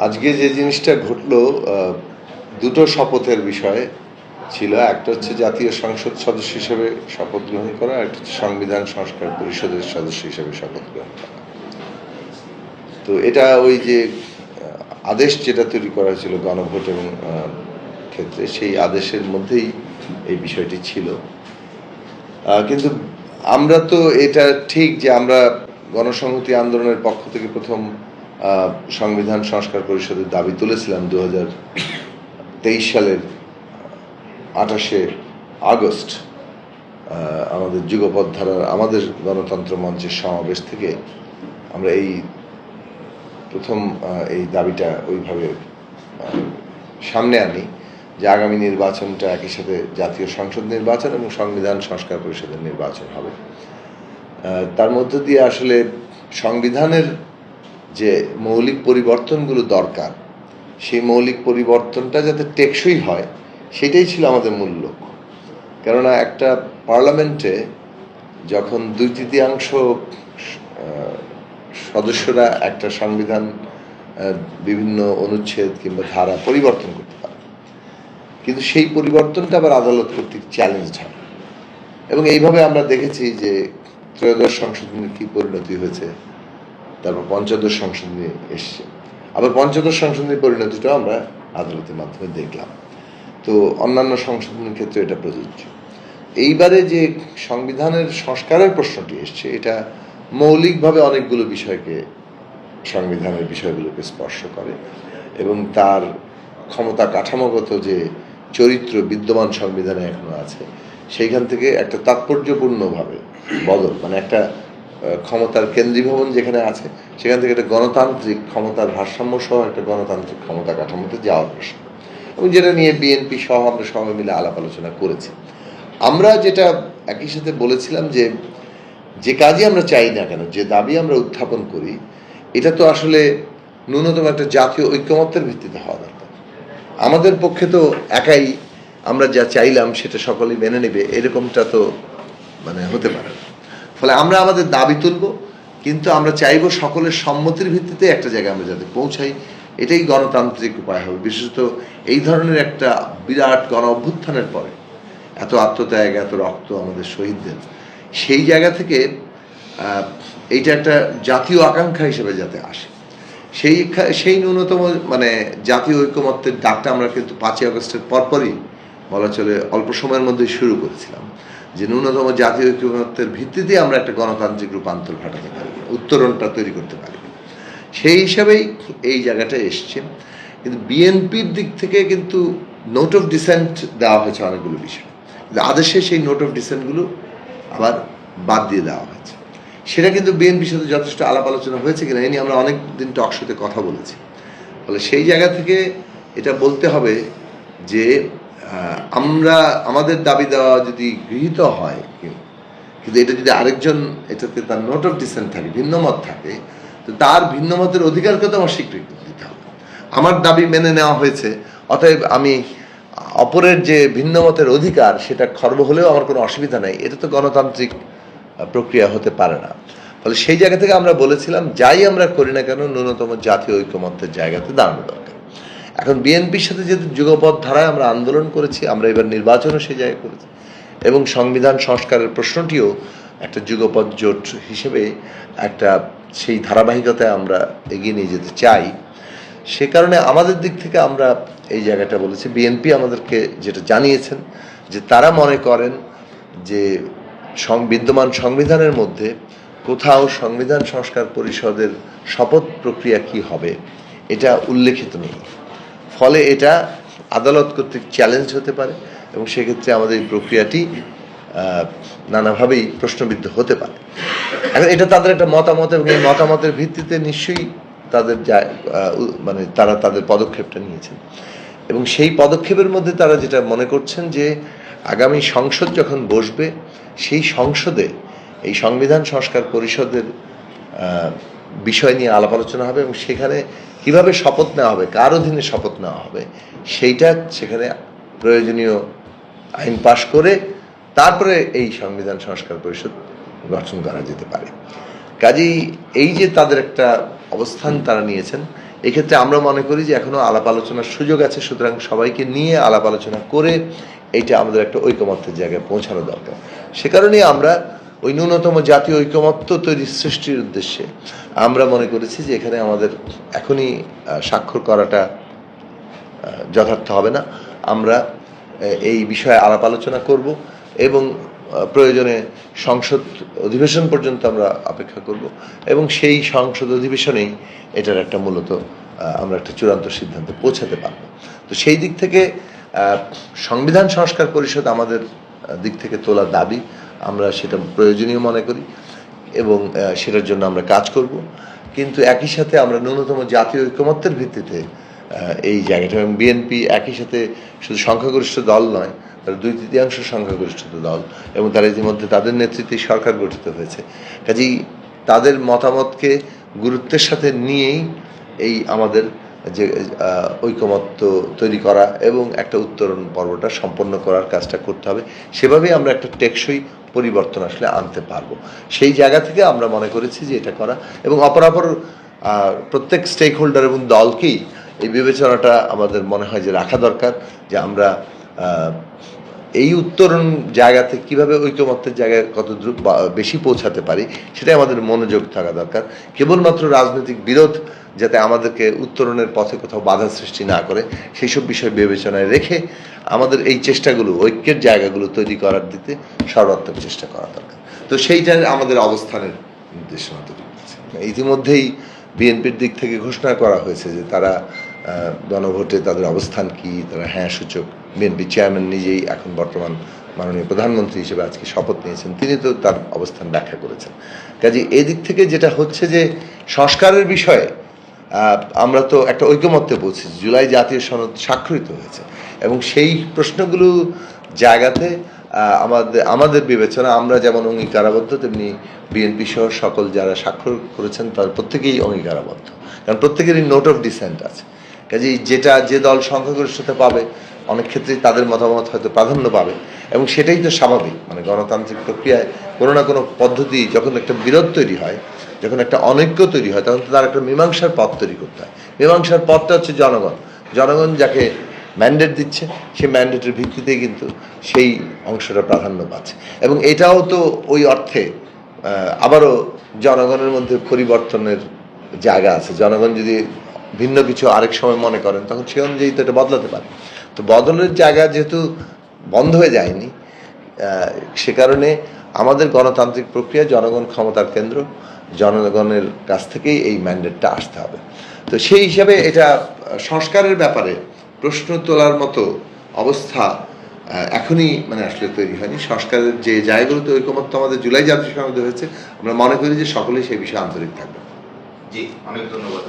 আজকে যে জিনিসটা ঘটলো, দুটো শপথের বিষয় ছিল। একটা হচ্ছে জাতীয় সংসদ সদস্য হিসেবে শপথ গ্রহণ করা, একটা হচ্ছে সংবিধান সংস্কার পরিষদের সদস্য হিসেবে শপথ গ্রহণ করা। তো এটা ওই যে আদেশ যেটা তৈরি করা হয়েছিল গণভোট এবং ক্ষেত্রে, সেই আদেশের মধ্যেই এই বিষয়টি ছিল। কিন্তু আমরা তো এটা ঠিক যে আমরা গণসংহতি আন্দোলনের পক্ষ থেকে প্রথম সংবিধান সংস্কার পরিষদের দাবি তুলেছিলাম 2023 সালের 28শে আগস্ট আমাদের যুগপৎ ধারার আমাদের গণতন্ত্র মঞ্চের সমাবেশ থেকে আমরা এই প্রথম এই দাবিটা ওইভাবে সামনে আনি যে আগামী নির্বাচনটা একই সাথে জাতীয় সংসদ নির্বাচন এবং সংবিধান সংস্কার পরিষদের নির্বাচন হবে। তার মধ্য দিয়ে আসলে সংবিধানের যে মৌলিক পরিবর্তনগুলো দরকার, সেই মৌলিক পরিবর্তনটা যাতে টেকসই হয় সেটাই ছিল আমাদের মূল লক্ষ্য। কেননা একটা পার্লামেন্টে যখন 2/3 সদস্যরা একটা সংবিধান বিভিন্ন অনুচ্ছেদ কিংবা ধারা পরিবর্তন করতে পারে, কিন্তু সেই পরিবর্তনটা আবার আদালত কর্তৃক চ্যালেঞ্জ হয়। এবং এইভাবে আমরা দেখেছি যে ত্রয়োদশ সংশোধনীর কি পরিণতি হয়েছে, তারপর পঞ্চদশ সংশোধনী এসছে, আবার পঞ্চদশ সংশোধনীর পরিণতিটাও আমরা আদালতের মাধ্যমে দেখলাম। তো অন্যান্য সংশোধনীর ক্ষেত্রে এটা প্রযোজ্য। এইবারে যে সংবিধানের সংস্কারের প্রশ্নটি এসছে, এটা মৌলিকভাবে অনেকগুলো বিষয়কে, সংবিধানের বিষয়গুলোকে স্পর্শ করে এবং তার ক্ষমতা কাঠামোগত যে চরিত্র বিদ্যমান সংবিধানে এখনো আছে, সেইখান থেকে একটা তাৎপর্যপূর্ণভাবে বদল, মানে একটা ক্ষমতার কেন্দ্রীভবন যেখানে আছে সেখান থেকে একটা গণতান্ত্রিক ক্ষমতার ভারসাম্য সহ একটা গণতান্ত্রিক ক্ষমতা কাঠামোতে যাওয়ার প্রশ্ন, এবং যেটা নিয়ে বিএনপি সহ আমরা সবাই মিলে আলাপ আলোচনা করেছি। আমরা যেটা একই সাথে বলেছিলাম যে কাজই আমরা চাই না কেন, যে দাবি আমরা উত্থাপন করি, এটা তো আসলে ন্যূনতম একটা জাতীয় ঐক্যমত্যের ভিত্তিতে হওয়া দরকার। আমাদের পক্ষে তো একাই আমরা যা চাইলাম সেটা সকলেই মেনে নেবে এরকমটা তো মানে হতে পারে না। ফলে আমরা আমাদের দাবি তুলব, কিন্তু আমরা চাইব সকলের সম্মতির ভিত্তিতে একটা জায়গায় আমরা যাতে পৌঁছাই। এটাই গণতান্ত্রিক উপায় হবে। বিশেষত এই ধরনের একটা বিরাট গণ অভ্যুত্থানের পরে এত আত্মত্যাগ, এত রক্ত আমাদের শহীদদের, সেই জায়গা থেকে এইটা একটা জাতীয় আকাঙ্ক্ষা হিসেবে যাতে আসে, সেই ন্যূনতম মানে জাতীয় ঐক্যমত্যের ডাকটা আমরা কিন্তু 5ই আগস্টের পরপরই বলা চলে অল্প সময়ের মধ্যেই শুরু করেছিলাম, যে ন্যূনতম জাতীয় ঐক্যমত্যের ভিত্তিতে আমরা একটা গণতান্ত্রিক রূপান্তর ঘটাতে পারি, উত্তরণটা তৈরি করতে পারি। সেই হিসাবেই এই জায়গাটা এসছে। কিন্তু বিএনপির দিক থেকে কিন্তু নোট অফ ডিসেন্ট দেওয়া হয়েছে অনেকগুলো বিষয়, কিন্তু আদেশে সেই নোট অফ ডিসেন্টগুলো আবার বাদ দিয়ে দেওয়া হয়েছে। সেটা কিন্তু বিএনপির সাথে যথেষ্ট আলাপ আলোচনা হয়েছে কিনা এ নিয়ে আমরা অনেক দিন টকশোতে কথা বলেছি। ফলে সেই জায়গা থেকে এটা বলতে হবে যে আমরা আমাদের দাবি দেওয়া যদি গৃহীত হয়, কিন্তু এটা যদি আরেকজন এটাতে তার নোট অফ ডিসেন্ট থাকে, ভিন্ন মত থাকে, তো তার ভিন্ন মতের অধিকারকে তো আমার স্বীকৃতি দিতে হবে। আমার দাবি মেনে নেওয়া হয়েছে, অতএব আমি অপরের যে ভিন্ন মতের অধিকার সেটা খর্ব হলেও আমার কোনো অসুবিধা নেই, এটা তো গণতান্ত্রিক প্রক্রিয়া হতে পারে না। ফলে সেই জায়গা থেকে আমরা বলেছিলাম যাই আমরা করি না কেন ন্যূনতম জাতীয় ঐক্যমত্যের জায়গাতে দাঁড়ানো দরকার। এখন বিএনপির সাথে যেহেতু যুগপৎ ধারায় আমরা আন্দোলন করেছি, আমরা এবার নির্বাচনও সেই জায়গায় করেছি, এবং সংবিধান সংস্কারের প্রশ্নটিও একটা যুগপৎ জোট হিসেবে একটা সেই ধারাবাহিকতায় আমরা এগিয়ে নিয়ে যেতে চাই। সে কারণে আমাদের দিক থেকে আমরা এই জায়গাটা বলেছি। বিএনপি আমাদেরকে যেটা জানিয়েছেন যে তারা মনে করেন যে বিদ্যমান সংবিধানের মধ্যে কোথাও সংবিধান সংস্কার পরিষদের শপথ প্রক্রিয়া কি হবে এটা উল্লেখিত নেই। ফলে এটা আদালত কর্তৃক চ্যালেঞ্জ হতে পারে এবং সেক্ষেত্রে আমাদের এই প্রক্রিয়াটি নানাভাবেই প্রশ্নবিদ্ধ হতে পারে। এখন এটা তাদের একটা মতামত, এবং এই মতামতের ভিত্তিতে নিশ্চয়ই তাদের মানে তারা তাদের পদক্ষেপটা নিয়েছেন, এবং সেই পদক্ষেপের মধ্যে তারা যেটা মনে করছেন যে আগামী সংসদ যখন বসবে সেই সংসদে এই সংবিধান সংস্কার পরিষদের বিষয় নিয়ে আলাপ আলোচনা হবে, এবং সেখানে কিভাবে শপথ নেওয়া হবে, কার অধীনে শপথ নেওয়া হবে, সেইটা সেখানে প্রয়োজনীয় আইন পাশ করে তারপরে এই সংবিধান সংস্কার পরিষদ গঠন করা যেতে পারে। কাজেই এই যে তাদের একটা অবস্থান তারা নিয়েছেন, এক্ষেত্রে আমরা মনে করি যে এখনো আলাপ আলোচনার সুযোগ আছে, সুতরাং সবাইকে নিয়ে আলাপ আলোচনা করে এইটা আমাদের একটা ঐকমত্যের জায়গায় পৌঁছানো দরকার। সে কারণেই আমরা ওই ন্যূনতম জাতীয় ঐকমত্য তৈরির সৃষ্টির উদ্দেশ্যে আমরা মনে করেছি যে এখানে আমাদের এখনই স্বাক্ষর করাটা যথার্থ হবে না। আমরা এই বিষয়ে আলাপ আলোচনা করব এবং প্রয়োজনে সংসদ অধিবেশন পর্যন্ত আমরা অপেক্ষা করব এবং সেই সংসদ অধিবেশনেই এটার একটা মূলত আমরা একটা চূড়ান্ত সিদ্ধান্তে পৌঁছাতে পারব। তো সেই দিক থেকে সংবিধান সংস্কার পরিষদ আমাদের দিক থেকে তোলা দাবি, আমরা সেটা প্রয়োজনীয় মনে করি এবং সেটার জন্য আমরা কাজ করব। কিন্তু একই সাথে আমরা ন্যূনতম জাতীয় ঐকমত্যের ভিত্তিতে এই জায়গাটা, এবং বিএনপি একই সাথে শুধু সংখ্যাগরিষ্ঠ দল নয়, তারা 2/3 সংখ্যাগরিষ্ঠ দল এবং তারা ইতিমধ্যে তাদের নেতৃত্বে সরকার গঠিত হয়েছে। কাজেই তাদের মতামতকে গুরুত্বের সাথে নিয়েই এই আমাদের যে ঐকমত্য তৈরি করা এবং একটা উত্তরণ পর্বটা সম্পন্ন করার কাজটা করতে হবে। সেভাবেই আমরা একটা টেকসই পরিবর্তন আসলে আনতে পারবো। সেই জায়গা থেকে আমরা মনে করেছি যে এটা করা, এবং অপরাপর প্রত্যেক স্টেক হোল্ডার এবং দলকেই এই বিবেচনাটা আমাদের মনে হয় যে রাখা দরকার, যে আমরা এই উত্তরণ জায়গাতে কিভাবে ঐকমত্যের জায়গায় কত বেশি পৌঁছাতে পারি সেটাই আমাদের মনোযোগ থাকা দরকার। কেবলমাত্র রাজনৈতিক বিরোধ যাতে আমাদেরকে উত্তরণের পথে কোথাও বাধা সৃষ্টি না করে সেই সব বিষয় বিবেচনায় রেখে আমাদের এই চেষ্টাগুলো, ঐক্যের জায়গাগুলো তৈরি করার দিতে সর্বাত্মক চেষ্টা করা দরকার। তো সেইটার আমাদের অবস্থানের নির্দেশনা তৈরি করেছে। ইতিমধ্যেই বিএনপির দিক থেকে ঘোষণা করা হয়েছে যে তারা গণভোটে তাদের অবস্থান কি, তারা হ্যাঁ সূচক। বিএনপি চেয়ারম্যান নিজেই এখন বর্তমান মাননীয় প্রধানমন্ত্রী হিসেবে আজকে শপথ নিয়েছেন, তিনি তো তার অবস্থান ব্যাখ্যা করেছেন। কাজে এদিক থেকে যেটা হচ্ছে যে সংস্কারের বিষয়ে আমরা তো একটা ঐকমত্যে পৌঁছেছি, জুলাই জাতীয় সনদ স্বাক্ষরিত হয়েছে এবং সেই প্রশ্নগুলো জায়গাতে আমাদের বিবেচনা, আমরা যেমন অঙ্গীকারাবদ্ধ তেমনি বিএনপি সহ সকল যারা স্বাক্ষর করেছেন তার প্রত্যেকেই অঙ্গীকারাবদ্ধ, কারণ প্রত্যেকেরই নোট অফ ডিসেন্ট আছে। কাজেই যে দল সংখ্যাগরিষ্ঠতা পাবে অনেক ক্ষেত্রেই তাদের মতামত হয়তো প্রাধান্য পাবে এবং সেটাই তো স্বাভাবিক। মানে গণতান্ত্রিক প্রক্রিয়ায় কোনো না কোনো পদ্ধতি, যখন একটা বিরোধ তৈরি হয়, যখন একটা অনৈক্য তৈরি হয়, তখন তো তার একটা মীমাংসার পথ তৈরি করতে হয়। মীমাংসার পথটা হচ্ছে জনগণ যাকে ম্যান্ডেট দিচ্ছে সেই ম্যান্ডেটের ভিত্তিতেই কিন্তু সেই অংশটা প্রাধান্য পাচ্ছে। এবং এটাও তো ওই অর্থে আবারও জনগণের মধ্যে পরিবর্তনের জায়গা আছে। জনগণ যদি ভিন্ন কিছু আরেক সময় মনে করেন তখন সে অনুযায়ী তো এটা বদলাতে পারে। তো বদলের জায়গা যেহেতু বন্ধ হয়ে যায়নি, সে কারণে আমাদের গণতান্ত্রিক প্রক্রিয়া, জনগণ ক্ষমতার কেন্দ্র, জনগণের কাছ থেকেই এই ম্যান্ডেটটা আসতে হবে। তো সেই হিসাবে এটা সংস্কারের ব্যাপারে প্রশ্ন তোলার মতো অবস্থা এখনই মানে আসলে তৈরি হয়নি। সংস্কারের যে জায়গাগুলোতে ঐকমত্য আমাদের জুলাই জাতীয় সনদে হয়েছে, আমরা মনে করি যে সকলেই সেই বিষয়ে আন্তরিক থাকবে। জি, অনেক ধন্যবাদ।